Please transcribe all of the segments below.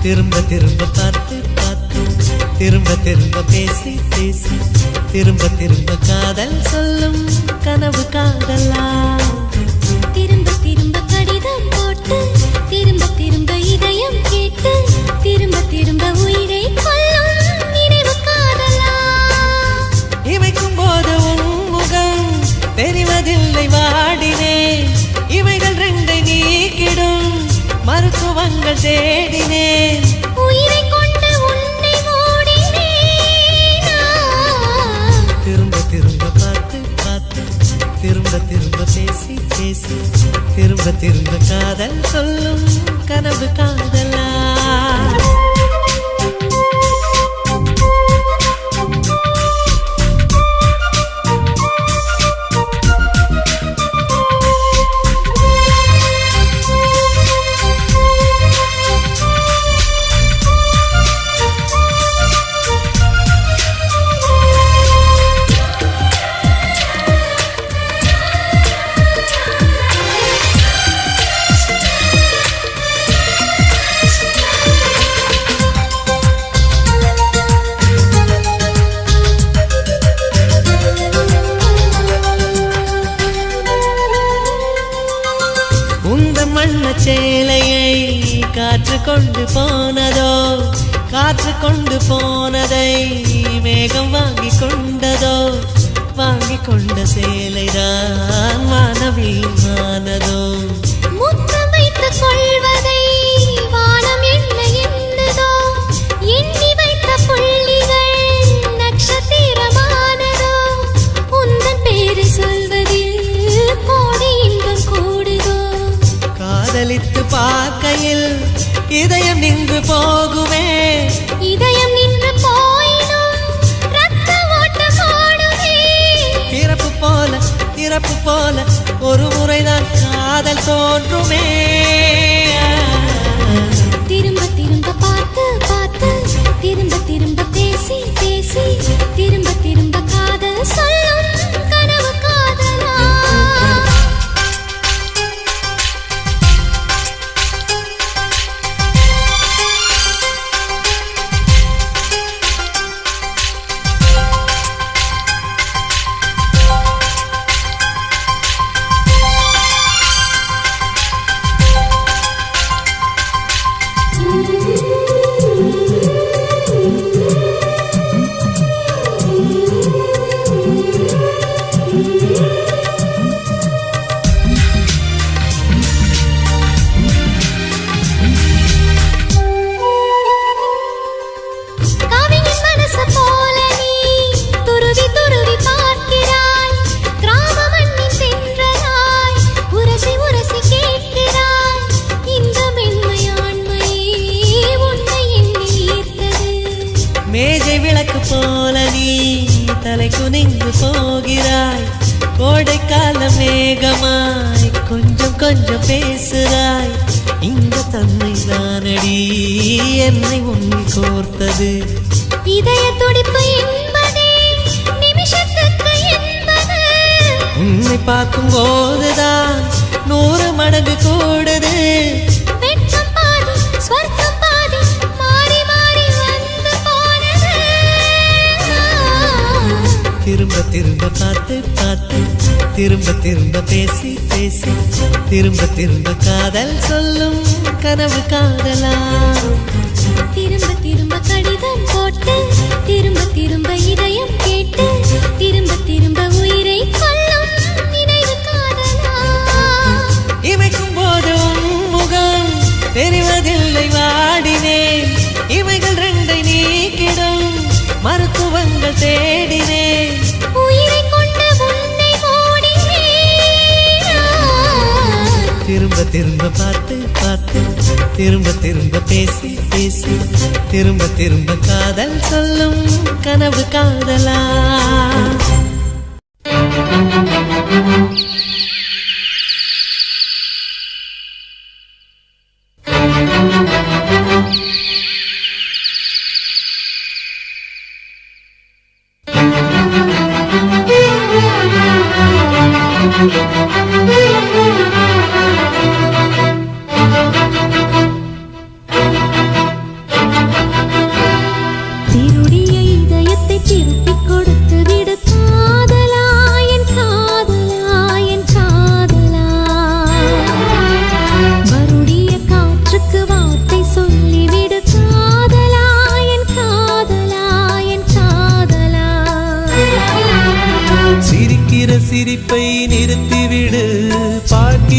திரும்ப திரும்ப பார்த்து பார்த்து திரும்ப திரும்ப பேசி பேசி திரும்ப திரும்ப காதல் சொல்லும் கனவு காதலா திரும்ப திரும்ப கடிதம் போட்டு திரும்ப திரும்ப இதயம் கேட்டு திரும்ப திரும்ப உயிரை கொல்லும் நினைவு காதலா இமைக்கும் போது உன் முகம் தெரிவதில்லை வாடினே இவைகள் ரெண்டை நீக்கிடும் மருத்துவங்கள் தேடினேன் உயிரை கொண்டு உன்னை மூடினேன் திரும்ப திரும்ப பார்த்து பார்த்து திரும்ப திரும்ப பேசி பேசி திரும்ப திரும்ப காதல் சொல்லும் கனவு காதலா சேலையை காற்று கொண்டு போனதோ காற்று கொண்டு போனதை மேகம் வாங்கி கொண்டதோ வாங்கி கொண்ட சேலைதான் மானவீமானதோ முத்தம் வைத்துக் கொள்வதை வானம் என்ன என்னதோ எண்ணி வைத்த புள்ளிகள் நட்சத்திரமானதோ உந்தன் பேரை சொல்வதில் கோடி இன்பம் கூடுதோ காதலித்து பார்க்கையில் இதயம் நின்று போகுமே இதயம் நின்று போயினும் ரத்த ஓட்டம் ஓடுமே பிறப்பு போல ஒரு முறைதான் காதல் தோன்றுமே திரும்ப திரும்ப பார்த்து பார்த்து திரும்ப திரும்ப பேசி பேசி திரும்ப திரும்ப காதல் சொல்லும் கனவு காதலா மேஜை விளக்கு போல நீ தலை குனிந்து போகிறாய் கோடைக்கால மேகமாய் கொஞ்சம் கொஞ்சம் பேசுகிறாய் இந்த தன்மை தானடி என்னை உன்னை கோர்த்தது இதய துடிப்பு என்பதே நிமிஷத்துக்கு என்பது உன்னை பார்க்கும் போதுதான் 100 மடங்கு கூடுது வெட்கம் பாதி ஸ்வர்க்கம் பாதி மாறி மாறி வந்து போனது திரும்ப திரும்ப பார்த்து பார்த்து திரும்ப திரும்ப பேசி பேசி திரும்ப திரும்ப காதல் சொல்லும் கனவு காதலா திரும்ப திரும்ப கடிதம் போட்டு திரும்ப திரும்ப இதயம் கேட்டு திரும்ப திரும்ப உயிரை கொல்லும் நினைவு காதலா இமைக்கும் போது உன் முகம் தெரிவதில்லை வாடினேன் இவைகள் ரெண்டை நீக்கிடும் மருத்துவங்கள் தேடினேன் உயிரை கொண்டு உன்னை மூடினேன் திரும்ப திரும்ப பார்த்து பார்த்து திரும்ப திரும்ப பேசி பேசி திரும்ப திரும்ப காதல் சொல்லும் கனவு காதலா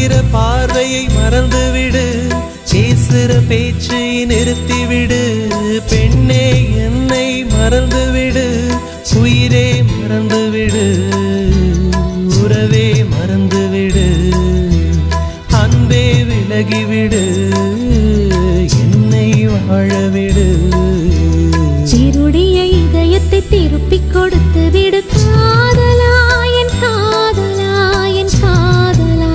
பார்க்கிற பார்வையை மறந்துவிடு, பேசுற பேச்சை நிறுத்திவிடு. பெண்ணே என்னை மறந்துவிடு, உயிரே மறந்துவிடு, உறவே மறந்துவிடு, அன்பே விலகிவிடு, என்னை வாழவிடு. சிருடைய இதயத்தை திருப்பிக் கொடுத்து விடு காதலா, என் காதலா, என் காதலா.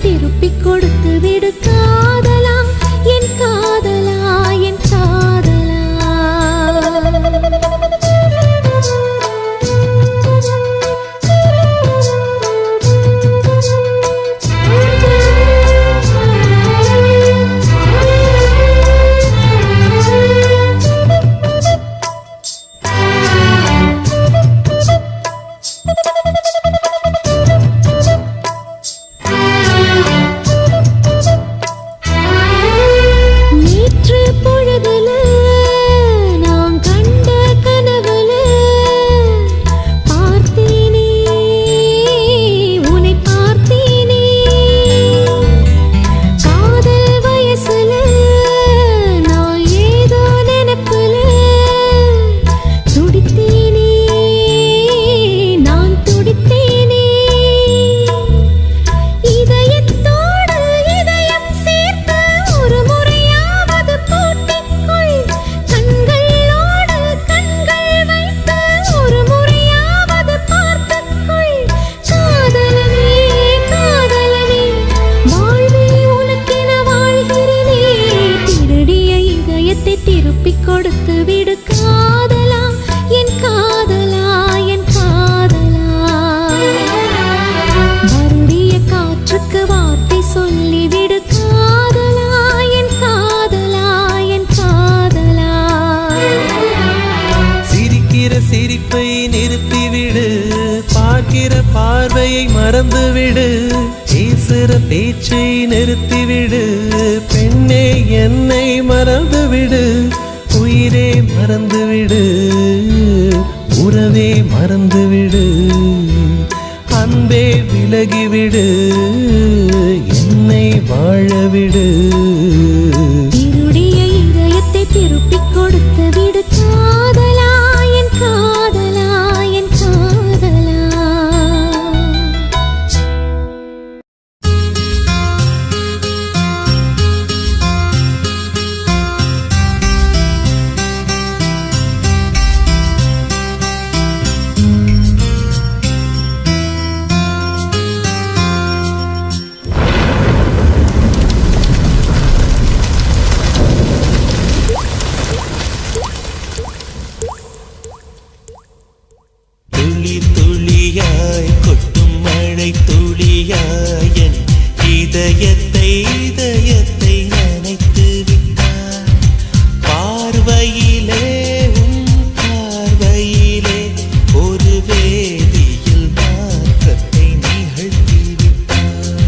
திருப்பிக் கொடுத்து விடு காதலா, என் காதலா, என் காதலா. திருப்பிக் கொடுத்து விடு காதலா, என் காதலா, என் காதலா. மறுடிய காற்றுக்கு வார்த்தை சொல்லிவிடு காதலா, என் காதலா, என் காதலா. சிரிக்கிற சிரிப்பை நிறுத்திவிடு, பார்க்கிற பார்வையை மறந்துவிடு, பேசுற பேச்சை நிறுத்திவிடு. பெண்ணே என்னை மறந்துவிடு, உயிரே மறந்துவிடு, உறவே மறந்துவிடு, அன்பே விலகிவிடு, என்னை வாழவிடு. திருடைய இதயத்தை திருப்பிக் கொடுத்து விடு காதலா, என் காதலா, என் காதலா. இதயத்தை நனைத்து விட்டார். பார்வையிலே பார்வையிலே ஒரு வேதியில் மாற்றத்தை நிகழ்த்தி விட்டார்.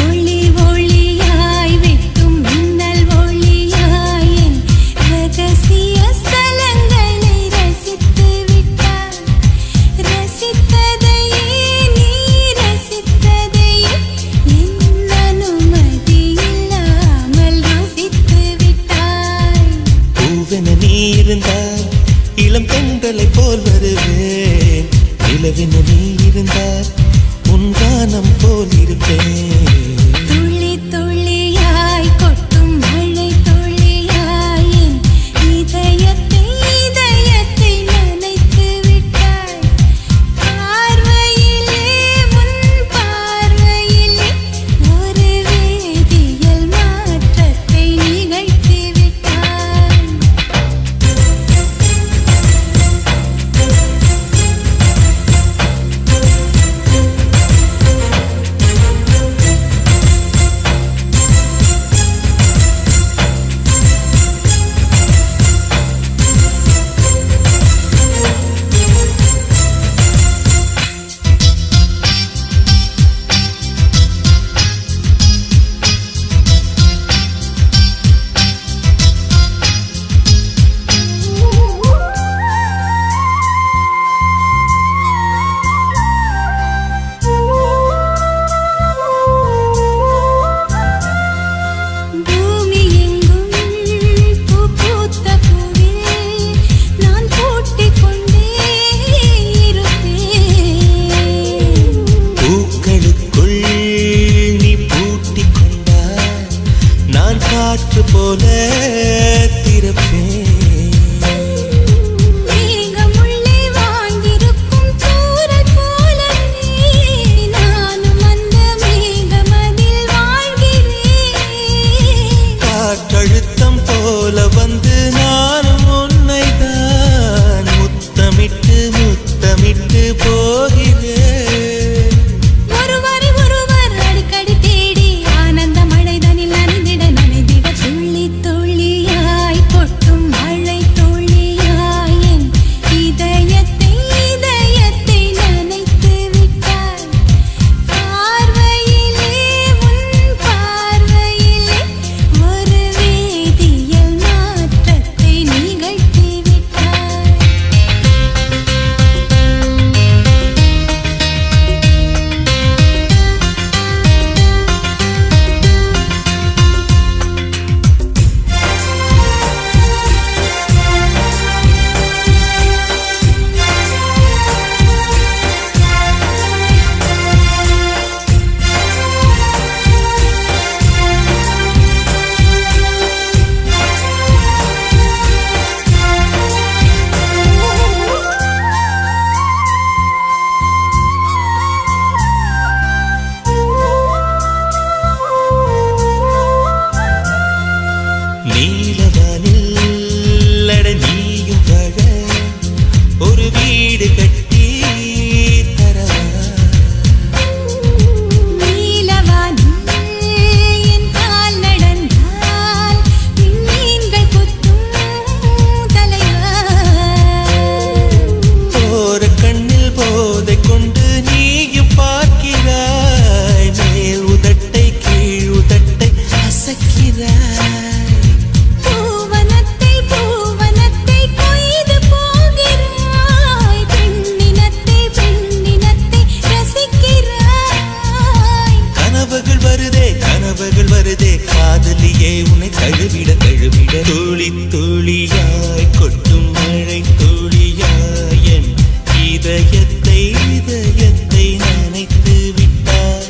ஒளி ஒளியாய் வெட்டும் மின்னல் ஒளியாய் என் ரகசிய ஸ்தலங்களை ரசித்து விட்டார். ரசித்ததையே நீ ரசித்ததையே என் அனுமதியே காற்று போல திறப்பேன். மேகமுள்ளே வாழ்ந்திருக்கும் தூறல் போலவே நானும் அந்த மேகமதில் வாழ்கிறேன். காற்றழுத்தம் போல வந்து நானும் உன்னைதான் முத்தமிட்டு முத்தமிட்டு போகிறேன். ஒருவரை ஒருவர் அடிக்கடி தேடி ஆனந்த மழைதனில் நனைந்திட நனைந்திட துள்ளி துள்ளியாய் கொட்டும் மழை துள்ளியாய் என் இதயத்தை இதயத்தை நனைத்து விட்டாய். பார்வையிலே உன் பார்வையிலே ஒரு வேதியியல் மாற்றத்தை நிகழ்த்தி விட்டாய். நீலவானில் அட நீயும் வாழ ஒரு வீடு கட்டி தரவா. நீலவானில் என் கால் நடந்தால் விண்மீன்கள் கொத்தும் தலைவா. போற கண்ணில் போதை கொண்டு நீயும் பார்க்கிறாய். மேல் உதட்டை கீழ் உதட்டை அசக்கிறாய். பூவனத்தை பூவனத்தை கொய்து போகிறாய். பெண்ணினத்தை பெண்ணினத்தை ரசிக்கிறாய். கனவுகள் வருதே காதலியே உன்னை தழுவிட தழுவிட துளி துளியாய் கொட்டும் மழை துளியாய் என் இதயத்தை இதயத்தை நனைத்து விட்டாய்.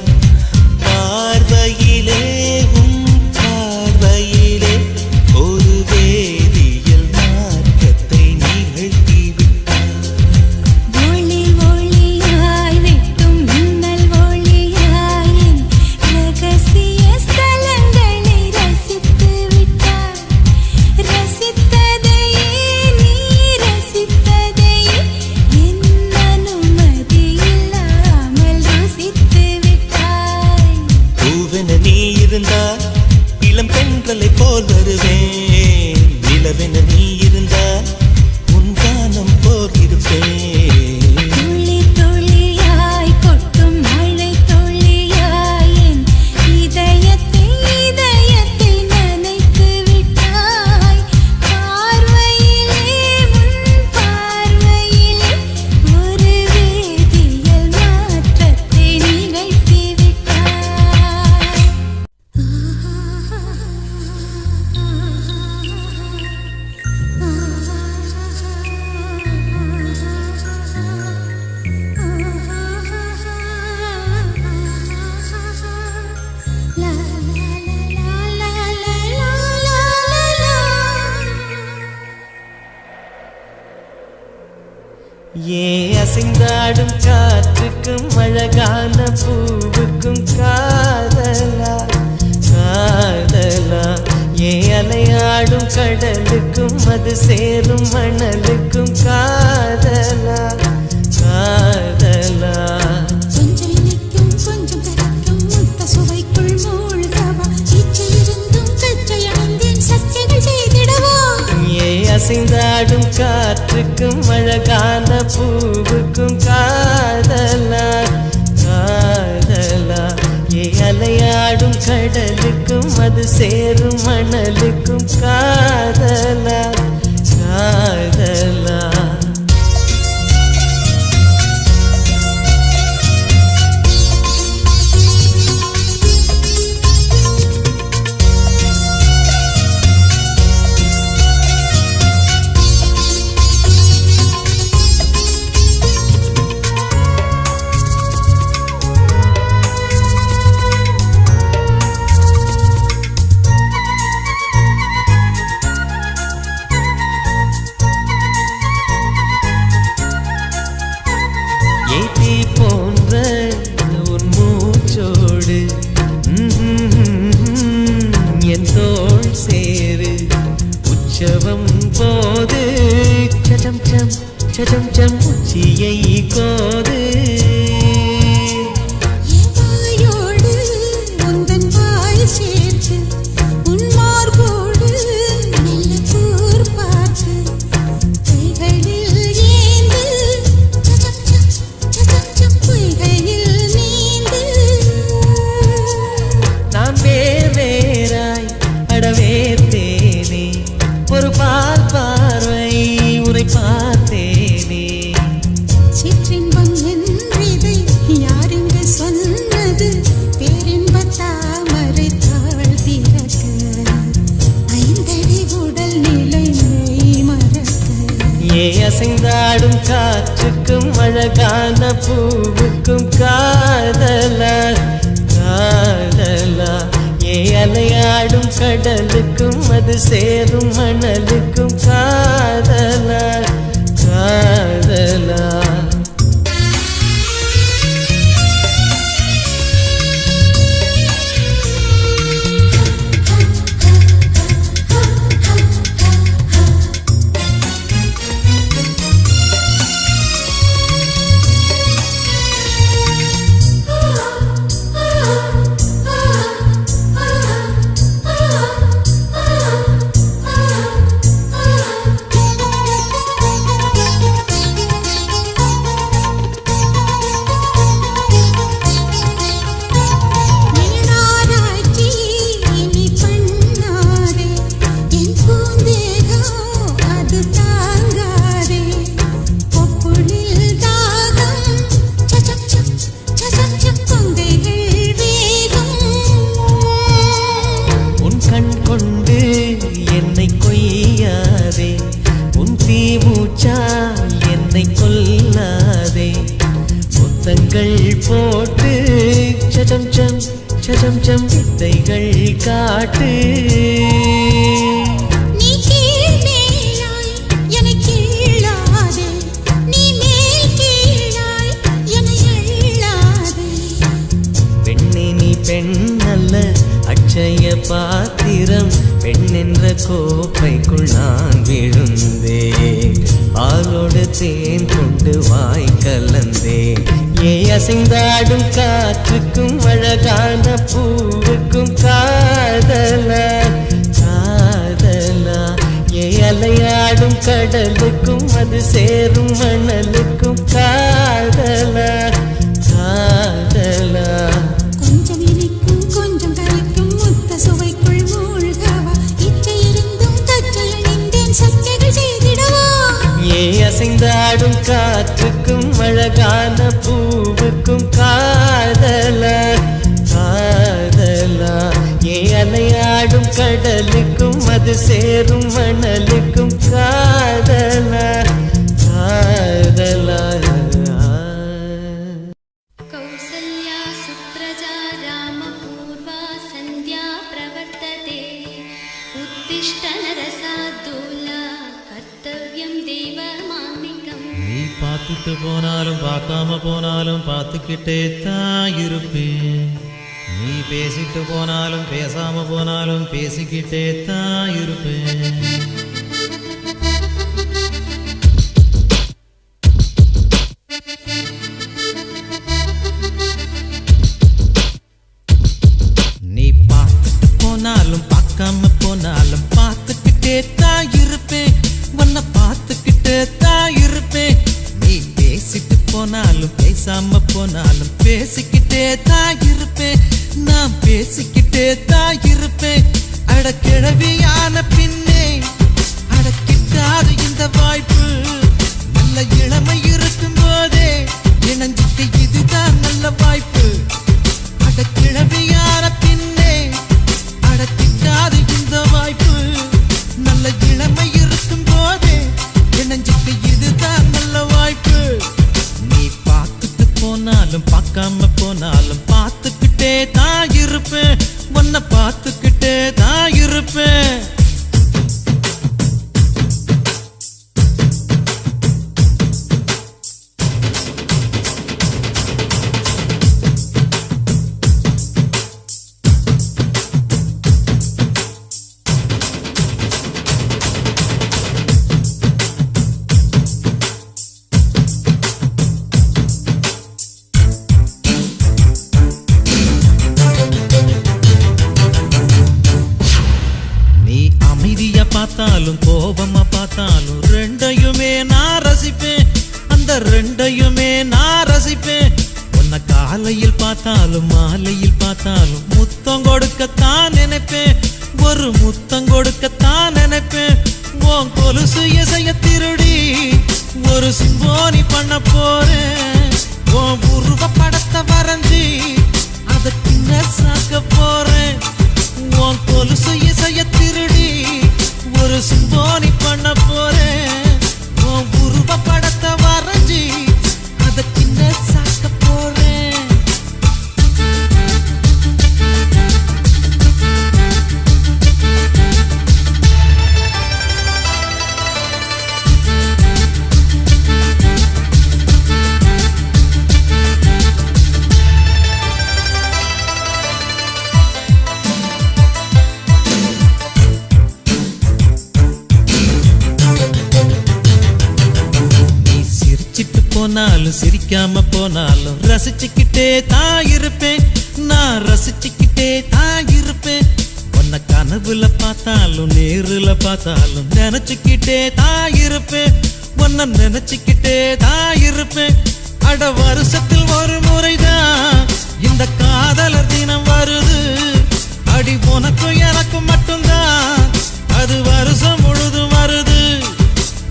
பார்வையிலே உன் பார்வையிலே ஒரு வேதியியல் மாற்றத்தை நிகழ்த்தி விட்டாய். ஒளி ஒளியாய் வெட்டும் மின்னல் ஒளியாய் என் ரகசிய ஸ்தலங்களை ரசித்து விட்டாய். ரசித்ததையே நீ ரசித்ததையே என் அனுமதி இல்லாமல் ருசித்து விட்டாய். பூவென நீ இருந்தால் இளம் பெண்களை போல் வருவேன். நிலவென நீ இருந்தால் உன் வானம் போல் இருப்பேன். துளி துளியாய் கொட்டும் மழை துளியாய் என் இதயத்தை இதயத்தை நனைத்து விட்டாய். பார்வையிலே உன் பார்வையிலே ஒரு வேதியியல் மாற்றத்தை நிகழ்த்தி விட்டாய். ஏன் அசைந்தாடும் காற்றுக்கும் அழகான பூவுக்கும் காதலா காதலா. ஏன் அலையாடும் கடலுக்கும் அது சேரும் மணலுக்கும் காதலா காதலா. கொஞ்சம் இனிக்கும் கொஞ்சம் கரைக்கும் முத்த சுவைக்குள் மூழ்கவா. இச்சையிருந்தும் கச்சை அணிந்தேன் சச்சைகள் செய்திடவா. ஏன் அசைந்தாடும் காற்றுக்கும் அழகான பூவுக்கும் காதலா காதலா. ஏன் அலையாடும் கடலுக்கும் அது சேரும் மணலுக்கும் காதலா காதலா. சம் சம் உச்சியை கோது வாயோடு உந்தன் வாய் சேர்த்து உன் மார்போடு நல்ல கூர் பார்த்து கைகளில் ஏந்து சச்சம் பொய்கையில் நீந்து நான் வேறாய் அடவேத்தேனே ஒரு பால் பார்வை உரை பார்த்தேனே சிற்றின்பம் என்றிதை யாரென்று சொன்னது பேரின்பத் தாமரை தாழ் திறக்க ஐந்தடி உடல் நிலை மெய் மறக்க ஏ அசைந்தாடும் காற்றுக்கும் அழகான பூவுக்கும் காதலா காதலா ஏ அலையாடும் கடலுக்கும் அது சேரும் மணலுக்கும் காதலா காதலா நீனாராய்ச்சி இனி பண்ணாதே என் பூந்தேகம் அது தாங்காதே கொப்புளில் தாகம் சச்சம் கொங்கைகள் வேகம் உன் கண் கொண்டு என்னை கொய்யாதே உன் தீமூச்சால் என்னை கொல்லாதே முத்தங்கள் போட்டு சச்சம் சம் வித்தைகள் காட்டு நீ கீழ் மேலாய் என்னை கீழாதே நீ மேல் கீழாய் என்னை அள்ளாதே பெண்ணே நீ பெண் அல்ல அட்சய பாத்திரம் பெண் என்ற கோப்பைக்குள் நான் விழுந்தேன் பாலோடு தேன் கொண்டு வாய் கலந்தேன் ஏ அசைந்தாடும் காற்றுக்கும் அழகான பூவுக்கும் காதலா காதலா ஏ அலையாடும் கடலுக்கும் அது சேரும் மணலுக்கும் காதலா காதலா கொஞ்சம் இனிக்கும் கொஞ்சம் கரைக்கும் முத்த சுவைக்குள் மூழ்கவா இச்சை இருந்தும் கற்றை அணிந்தேன் சக்கைகள் செய்திடவா ஏ அசைந்தாடும் காற்றுக்கும் அழகான பூவுக்கும் காதலா காதலா ஏ அலையாடும் கடலுக்கும் அது சேரும் மணலுக்கும் காதலா காதலா कौसल्या सुप्रजा रामपूर्वा सन्ध्या प्रवर्तते उत्तिष्ठ नरसाद्दूला कर्तव्यं देवमान्निकम् நீ பார்த்துட்டு போனாலும் பார்க்காம போனாலும் பார்த்துக்கிட்டே தான் இருப்பேன் நீ பேசிட்டு போனாலும் பேசாம போனாலும் பேசிக்கிட்டே தான் இருப்பேன் நீ பார்த்துட்டு போனாலும் பார்க்காம போனாலும் பார்த்துக்கிட்டே தான் இருப்பேன் உன்னை பார்த்துக்கிட்டே தான் இருப்பேன் நீ பேசிட்டு போனாலும் பேசாம போனாலும் பேசிக்கிட்டே தான் இருப்பேன் நான் பேசிக்கிட்டே தான் இருப்பேன் அட கிழவியான பின்னே அடக்கிட்டாது இந்த வாய்ப்பு நல்ல இளமை இருக்கும் போதே இணைஞ்சிட்டு இதுதான் நல்ல வாய்ப்பு அட கிழவியான பின்னே அடக்கிட்டாது இந்த வாய்ப்பு நல்ல இளமை இருக்கும் போதே இணைஞ்சிட்டு இதுதான் நல்ல வாய்ப்பு நீ பார்த்துட்டு போனாலும் பார்க்காம போனாலும் பார்த்துக்கிட்டே தான் இருப்பேன் உன்னை பார்த்துக்கிட்டே தான் இருப்பேன் ஒரு முத்தம் கொடுக்கத்தான் நினைப்பேன் உன் கொலுசு இசைய திருடி ஒரு சிம்போனி பண்ண போறேன் உன் உருவ படத்தை வரைஞ்சி அதை கிண்ண சாக்க போறேன் உன் கொலுசு இசைய திருடி ஒரு சிம்போனி பண்ண போறேன் உன் உருவ படத்தை வரைஞ்சி அதை கிண்ண சாக்க போறேன் போனாலும் சிரிக்காம போனாலும் ரசிச்சுக்கிட்டே தான் இருப்பேன் நான் ரசிச்சுக்கிட்டே தான் இருப்பேன் உன்னை கனவுல பார்த்தாலும் நேருல பார்த்தாலும் நினைச்சுக்கிட்டே தான் இருப்பேன் உன்னை நினைச்சுக்கிட்டே தான் இருப்பேன் அட வருஷத்தில் ஒரு முறைதான் இந்த காதலர் தினம் வருது அடி உனக்கும் எனக்கும் மட்டும்தான் அது வருஷம் முழுதும் வருது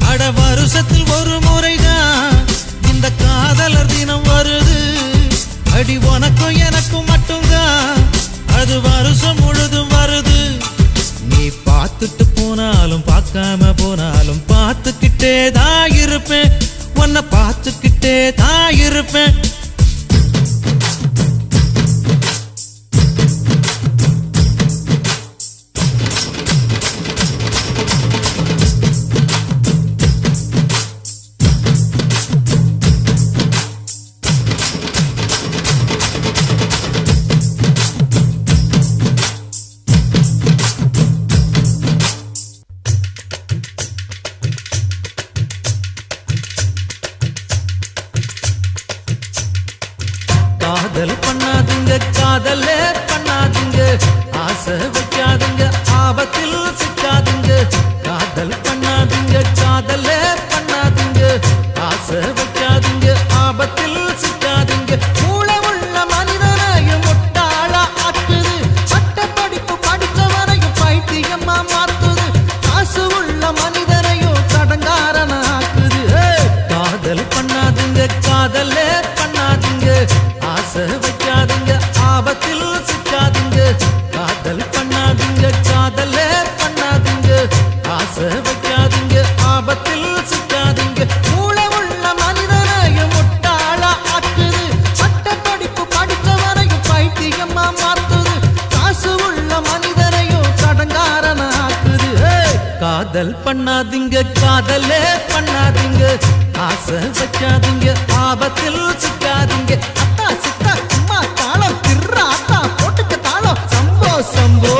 அட வருஷத்தில் ஒரு முறைதான் இந்த காதலர் தினம் வருது அடி உனக்கும் எனக்கும் மட்டும்தான் அது வருஷம் முழுதும் வருது நீ பார்த்துட்டு போனாலும் பார்க்காம போனாலும் பார்த்துக்கிட்டே தான் இருப்பேன் உன்னை பார்த்துக்கிட்டே தான் இருப்பேன் காதல் பண்ணாதுங்க காதலே பண்ணாதுங்க ஆசை வைக்காதுங்க ஆபத்தில் சிக்காதுங்க காதல் பண்ணாதுங்க காதலே பண்ணாதுங்க ஆசை வைக்காதுங்க ஆபத்தில் சிக்காதுங்க மூளை உள்ள மனிதனையும் முட்டாளா ஆக்குது சட்ட படிப்பு படித்தவரையும் பைத்தியமா மாத்துது காசு உள்ள மனிதனையும் கடங்காரன ஆக்குது காதல் பண்ணாதுங்க காதலே பண்ணாதுங்க ஆசை வைக்காதுங்க ஆபத்தில் சிக்காதுங்க காதல் பண்ணாதுங்க காதலே பண்ணாதுங்க ஆசை வைக்காதுங்க ஆபத்தில் சிக்காதுங்க மூளை உள்ள மனிதனையும் முட்டாளா ஆக்குது சட்ட படிப்பு படித்தவரையும் பைத்தியமா மாத்துது காசு உள்ள மனிதனையும் கடங்காரன ஆக்குது காதல் பண்ணாதீங்க காதலே பண்ணாதீங்க ஆசை வைக்காதீங்க ஆபத்தில் சிக்காதீங்க அத்தா சித்தா அம்மா தாளம் திர்றா அத்தா போட்டுக்க தாளம் சம்போ சம்போ